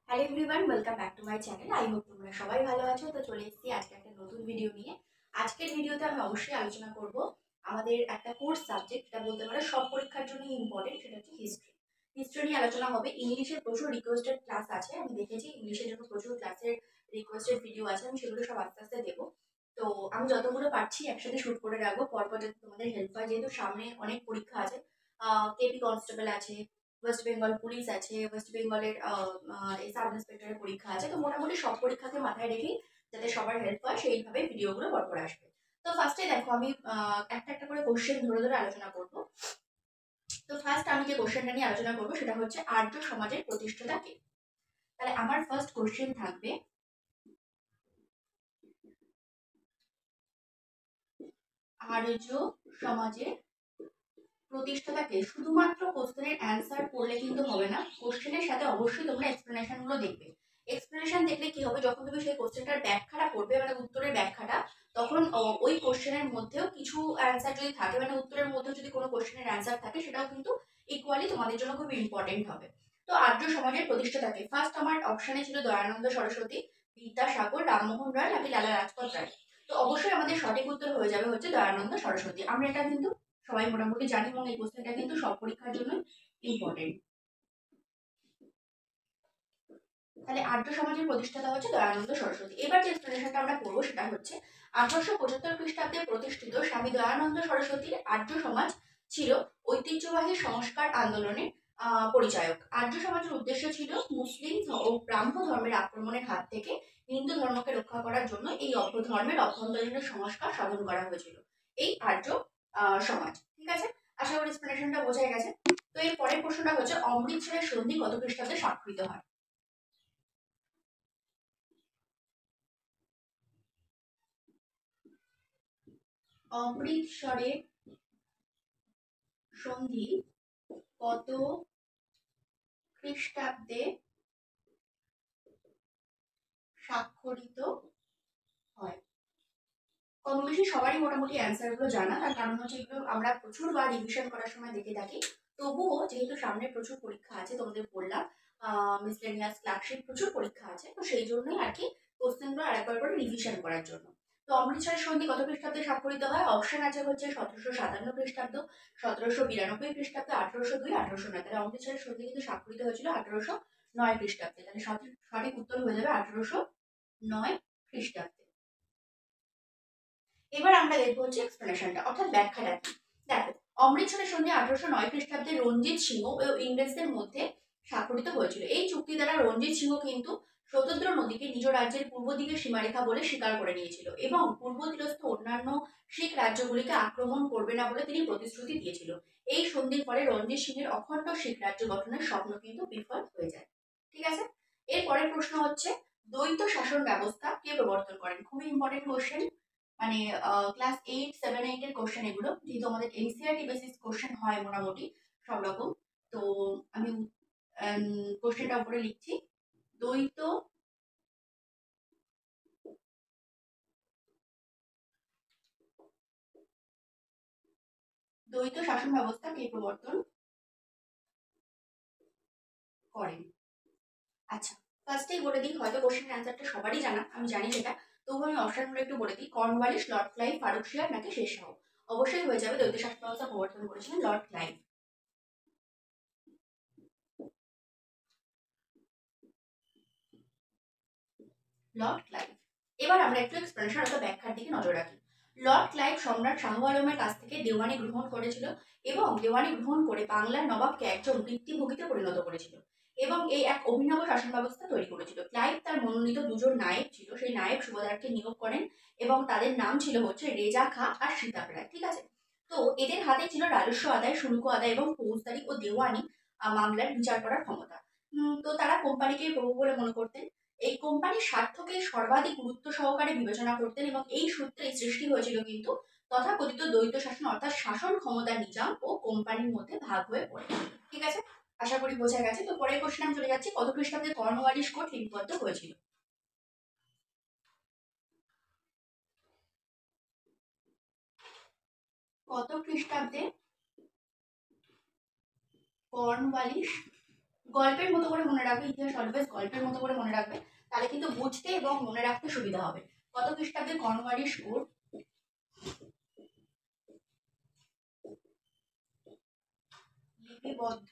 Hello everyone, welcome back to my channel. I hope তোমরা সবাই ভালো আছো। তো চলে এসেছি আজকে একটা নতুন ভিডিও নিয়ে। আজকের ভিডিওতে আমি অবশ্যই আলোচনা করব আমাদের একটা কোর্স সাবজেক্ট, যেটা বলতে পারো সব পরীক্ষার জন্য ইম্পর্টেন্ট, সেটা হচ্ছে হিস্ট্রি। হিস্ট্রি নিয়ে আলোচনা হবে। ইংলিশের প্রচুর রিকোয়েস্টেড ক্লাস আছে, আমি দেখেছি ইংলিশের জন্য প্রচুর ক্লাসের রিকোয়েস্টেড ভিডিও আছে, আমি সেগুলো সব আস্তে আস্তে দেবো। তো আমি যতগুলো পারছি একসাথে শুট করে রাখবো, পরপর যাতে তোমাদের হেল্প হয়, যেহেতু সামনে অনেক পরীক্ষা আছে। কেপি কনস্টেবল আছে, ওয়েস্ট বেঙ্গল পুলিশ আছে, ওয়েস্ট বেঙ্গলের এই সাব ইন্সপেক্টরের পরীক্ষা আছে। তো মোটামুটি সব পরীক্ষাকে মাথায় রেখেই যাতে সবার হেল্প হয় সেইভাবে ভিডিওগুলো পরপর আসবে। তো ফার্স্টে দেখো, আমি একটা একটা করে কোশ্চেন ধরে ধরে আলোচনা করব। তো ফার্স্ট আমি যে কোশ্চেনটা নিয়ে আলোচনা করবো সেটা হচ্ছে আর্য সমাজের প্রতিষ্ঠাতা কে। তাহলে আমার ফার্স্ট কোশ্চেন থাকবে, আর্য সমাজের প্রতিষ্ঠাতাকে। শুধুমাত্র কোশ্চেনের অ্যান্সার পড়লে কিন্তু হবে না, কোশ্চেনের সাথে অবশ্যই তোমরা এক্সপ্লেনেশন গুলো দেখবে। এক্সপ্লেনেশন দেখলে কি হবে, যখন তুমি সেই কোশ্চেনটার ব্যাখ্যাটা করবে, মানে উত্তরের ব্যাখ্যাটা, তখন ওই কোশ্চেনের মধ্যেও কিছু অ্যান্সার যদি থাকে, মানে উত্তরের মধ্যেও যদি কোনো কোশ্চেনের অ্যান্সার থাকে, সেটাও কিন্তু ইকুয়ালি তোমাদের জন্য খুব ইম্পর্টেন্ট হবে। তো আর্য সমাজের প্রতিষ্ঠাতাকে, ফার্স্ট আমার অপশনে ছিল দয়ানন্দ সরস্বতী, বিদ্যাসাগর, রামমোহন রায় নাকি লালা লাজপত রায়। তো অবশ্যই আমাদের সঠিক উত্তর হয়ে যাবে হচ্ছে দয়ানন্দ সরস্বতী। আমরা এটা কিন্তু সবাই মোটামুটি জানি, এবং এই কোশ্চেনটা কিন্তু সব পরীক্ষার জন্য ইম্পর্টেন্ট। তাহলে আর্য সমাজের প্রতিষ্ঠাতা হচ্ছে দয়ানন্দ সরস্বতী। এবার যে এক্সপ্লেনেশনটা আমরা করবো সেটা হচ্ছে 1875 খ্রিস্টাব্দে প্রতিষ্ঠিত স্বামী দয়ানন্দ সরস্বতীর আর্য সমাজ ছিল ঐতিহ্যবাহী সংস্কার আন্দোলনের পরিচায়ক। আর্য সমাজের উদ্দেশ্য ছিল মুসলিম ও ব্রাহ্ম ধর্মের আক্রমণের হাত থেকে হিন্দু ধর্মকে রক্ষা করার জন্য এই ধর্মের অভ্যন্তরীণ সংস্কার সাধন করা হয়েছিল এই আর্য সমাজ। ঠিক আছে, আশা করি এক্সপ্লেনেশনটা বোঝা গেছে। তো এর পরের প্রশ্নটা হচ্ছে অমৃতসরের সন্ধি কত খ্রিস্টাব্দে স্বাক্ষরিত হয়। অমৃতসরের সন্ধি কত খ্রিস্টাব্দে স্বাক্ষরিত হয়। কম বেশি সবারই মোটামুটি অ্যান্সার গুলো জানা, তার কারণ হচ্ছে এগুলো আমরা প্রচুর বার রিভিশন করার সময় দেখে থাকি। তবুও যেহেতু সামনে প্রচুর পরীক্ষা আছে, তোমাদের বললাম মিসলেনিয়াস ক্লার্কশিপ প্রচুর পরীক্ষা আছে, তো সেই জন্যই আর কি কোশ্চেনগুলো আরেকবার করে রিভিশন করার জন্য। তো অমৃতসরের সন্ধি কত খ্রিস্টাব্দে স্বাক্ষরিত হয়? অপশন আছে হচ্ছে 1757 খ্রিস্টাব্দ, 1792 খ্রিস্টাব্দ, 1802, 1809। তাহলে অমৃতসরের সন্ধি কিন্তু স্বাক্ষরিত হয়েছিল 1809 খ্রিস্টাব্দে। তাহলে সঠিক উত্তর হয়ে যাবে 1809 খ্রিস্টাব্দে। এবার আমরা দেখবো হচ্ছে এক্সপ্লেনেশনটা, অর্থাৎ ব্যাখ্যাটা কি। দেখো, অমৃতসরের সন্ধি 1809 খ্রিস্টাব্দে রঞ্জিত সিংহ ও ইংরেজদের মধ্যে স্বাক্ষরিত হয়েছিল। এই চুক্তি দ্বারা রঞ্জিত সিংহ কিন্তু শতদ্র নদীকে নিজ রাজ্যের পূর্ব দিকের সীমারেখা বলে স্বীকার করে নিয়েছিল, এবং পূর্ব তীরস্থ অন্যান্য শিখ রাজ্যগুলিকে আক্রমণ করবে না বলে তিনি প্রতিশ্রুতি দিয়েছিল। এই সন্ধির ফলে রঞ্জিত সিংহের অখণ্ড শিখ রাজ্য গঠনের স্বপ্ন কিন্তু বিফল হয়ে যায়। ঠিক আছে, এর পরের প্রশ্ন হচ্ছে দ্বৈত শাসন ব্যবস্থা কে প্রবর্তন করেন। খুবই ইম্পর্টেন্ট কোশ্চেন, মানে ক্লাস 8, 7, 8 এর কোশ্চেন এগুলো, যেহেতু আমাদের এনসিআরটি বেসিস কোশ্চেন হয় মোটামুটি সব রকম। তো আমি কোশ্চেনটা উপরে লিখছি। দ্বৈত দ্বৈত শাসন ব্যবস্থা কে প্রবর্তন করেন। আচ্ছা, ফার্স্টেই বলে দিই, হয়তো কোশ্চেনের অ্যান্সারটা সবারই জানা, আমি জানি সেটা, তবু আমি অপশনগুলো একটু বলে দিই। কর্নওয়ালিস, লর্ড ক্লাইভ, ফারুক শিয়ার নাকি শের শাহ। অবশ্যই হয়ে যাবে দ্বৈত শাসন ব্যবস্থা প্রবর্তন করেছিলেন লর্ড ক্লাইভ। Lord Clive. এবার আমরা একটু এক্সপ্লেনেশন অর্থাৎ ব্যাখ্যার দিকে নজর রাখি। লর্ড ক্লাইভ সম্রাট শাহ আলমের কাছ থেকে দেওয়ানি গ্রহণ করেছিল, এবং দেওয়ানি গ্রহণ করে বাংলার নবাবকে একজন বৃত্তিভোগীতে পরিণত করেছিল, এবং এই এক অভিনব শাসন ব্যবস্থা তৈরি করেছিল। ক্লাইভ তার মনোনীত দুজন নায়েব ছিল, সেই নায়েব সুবেদারকে নিয়োগ করেন, এবং তাদের নাম ছিল হচ্ছে রেজা খাঁ আর সীতাব রায়। ঠিক আছে, তো এদের হাতে ছিল রাজস্ব আদায়, শুল্ক আদায় এবং ফৌজদারি ও দেওয়ানি মামলার বিচার করার ক্ষমতা। তো তারা কোম্পানিকে প্রভু বলে মনে করতেন, এই কোম্পানির স্বার্থকে সর্বাধিক গুরুত্ব সহকারে বিবেচনা করতেন, এবং এই সূত্রে সৃষ্টি হয়েছিল কিন্তু তথাকথিত দ্বৈত শাসন, অর্থাৎ শাসন ক্ষমতার নিজাম ও কোম্পানির মধ্যে ভাগ হয়ে পড়ে। ঠিক আছে, আশা করি বোঝা গেছে। তো পরের কোশ্চেন আমি চলে যাচ্ছি, কত খ্রিস্টাব্দে কর্নওয়ালিস কোড লিপিবদ্ধ হয়েছিল। কত খ্রিস্টাব্দে কর্নওয়ালিস গল্পের মতো করে মনে রাখবে, ইতিহাস অলওয়েজ গল্পের মতো করে মনে রাখবে, তাহলে কিন্তু বুঝতে এবং মনে রাখতে সুবিধা হবে। কত খ্রিস্টাব্দে কর্নওয়ালিস কোড লিপিবদ্ধ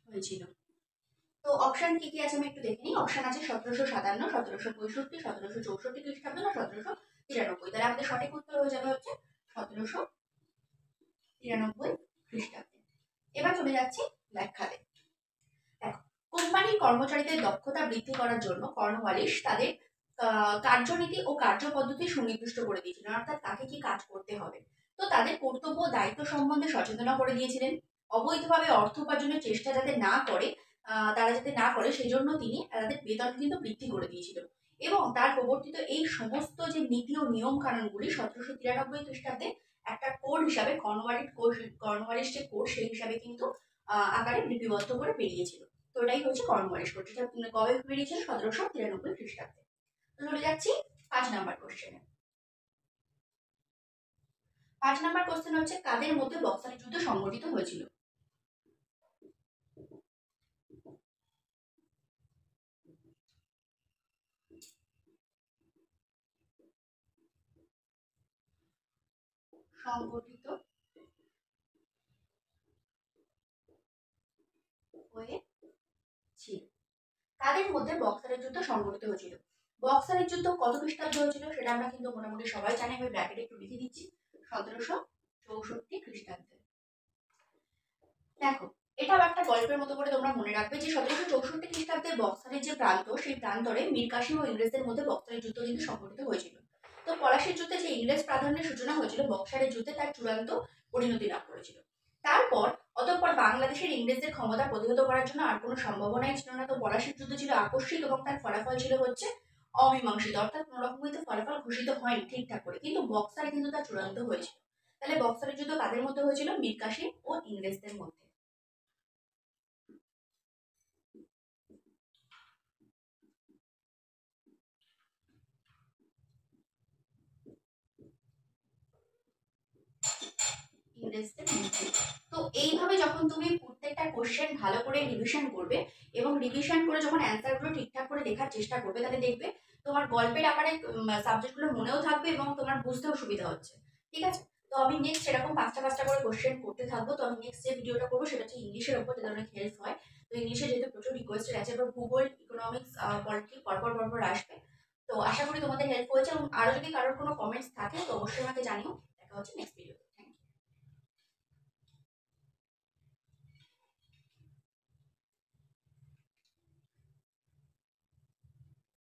হয়েছিল? তো অপশন কি কি আছে আমি একটু দেখে নিই। অপশন আছে 1757, 1765, 1764 খ্রিস্টাব্দ না 1793। তাহলে আমাদের সঠিক উত্তর হয়ে যাবে হচ্ছে 1793 খ্রিস্টাব্দে। এবার চলে যাচ্ছি ব্যাখ্যাতে। দেখো, কোম্পানির কর্মচারীদের দক্ষতা বৃদ্ধি করার জন্য কর্নওয়ালিস তাদের কার্যনীতি ও কার্যপদ্ধতি সুনির্দিষ্ট করে দিয়েছিলেন, অর্থাৎ তাকে কি কাজ করতে হবে। তো তাদের কর্তব্য ও দায়িত্ব সম্বন্ধে সচেতনা করে দিয়েছিলেন। অবৈধভাবে অর্থ উপার্জনের চেষ্টা যাতে না করে, তারা যাতে না করে সেজন্য তিনি তাদের বেতন কিন্তু বৃদ্ধি করে দিয়েছিল। এবং তার প্রবর্তিত এই সমস্ত যে নীতি ও নিয়ম কানুনগুলি 1793 খ্রিস্টাব্দে একটা কোড হিসাবে কর্নওয়ালিস যে কোড সেই হিসাবে কিন্তু আকারে লিপিবদ্ধ করে বেরিয়েছিল। তো এটাই হচ্ছে কর্নওয়ালিস কোড, যেটা কবে বেরিয়েছিল? 1793 খ্রিস্টাব্দে। তো চলে যাচ্ছি 5 নাম্বার কোশ্চেনে। 5 নাম্বার কোশ্চেন হচ্ছে, কাদের মধ্যে বক্সার যুদ্ধ সংগঠিত হয়েছিল? সংগঠিত হয়েছিল। কাদের মধ্যে বক্সারের যুদ্ধ সংগঠিত হয়েছিল? বক্সারের যুদ্ধ কত খ্রিস্টাব্দে হয়েছিল সেটা আমরা কিন্তু মোটামুটি সবাই জানি, আমি ব্র্যাকেটে একটু লিখে দিচ্ছি, 1764 খ্রিস্টাব্দে। দেখো, এটাও একটা গল্পের মতো করে তোমরা মনে রাখবে যে 1764 খ্রিস্টাব্দে বক্সারের যে প্রান্ত, সেই প্রান্তরে মীর কাসিম ও ইংরেজদের মধ্যে বক্সারের যুদ্ধ কিন্তু সংঘটিত হয়েছিল। তো পলাশীর যুদ্ধে যে ইংরেজ প্রাধান্যের সূচনা হয়েছিল, বক্সারের যুদ্ধে তার চূড়ান্ত পরিণতি লাভ করেছিল। তারপর অতঃপর বাংলাদেশের ইংরেজদের ক্ষমতা প্রতিহত করার জন্য আর কোনো সম্ভাবনাই ছিল না। তো পলাশীর যুদ্ধ ছিল আকস্মিক এবং তার ফলাফল ছিল হচ্ছে অমীমাংসিত, অর্থাৎ কোনো রকম কিন্তু ফলাফল ঘোষিত হয়নি ঠিকঠাক করে, কিন্তু বক্সারে কিন্তু তা চূড়ান্ত হয়েছিল। তাহলে বক্সারের যুদ্ধ কাদের মধ্যে হয়েছিল? মীর কাসিম ও ইংরেজদের মধ্যে। ইংরেজদের মধ্যে। তো এইভাবে যখন তুমি প্রত্যেকটা কোশ্চেন ভালো করে রিভিশন করবে এবং রিভিশন করে যখন অ্যান্সারগুলো ঠিকঠাক করে লেখার চেষ্টা করবে, তাহলে দেখবে তোমার গল্পের আকারে সাবজেক্টগুলো মনেও থাকবে এবং তোমার বুঝতেও সুবিধা হচ্ছে। ঠিক আছে? তো আমি নেক্সট এরকম 5টা করে কোশ্চেন করতে থাকবো। তো আমি নেক্সট যে ভিডিওটা করবো সেটা হচ্ছে ইংলিশের ওপর, যাতে অনেক হেল্প হয়। তো ইংলিশে যেহেতু প্রচুর রিকোয়েস্টেড আছে, এবার ভূগোল, ইকোনমিক্স, পলিটি পরপর পরপর আসবে। তো আশা করি তোমাদের হেল্প হয়েছে, এবং আরো যদি কারোর কোনো কমেন্টস থাকে তো অবশ্যই আমাকে জানিও। দেখা হচ্ছে নেক্সট ভিডিও।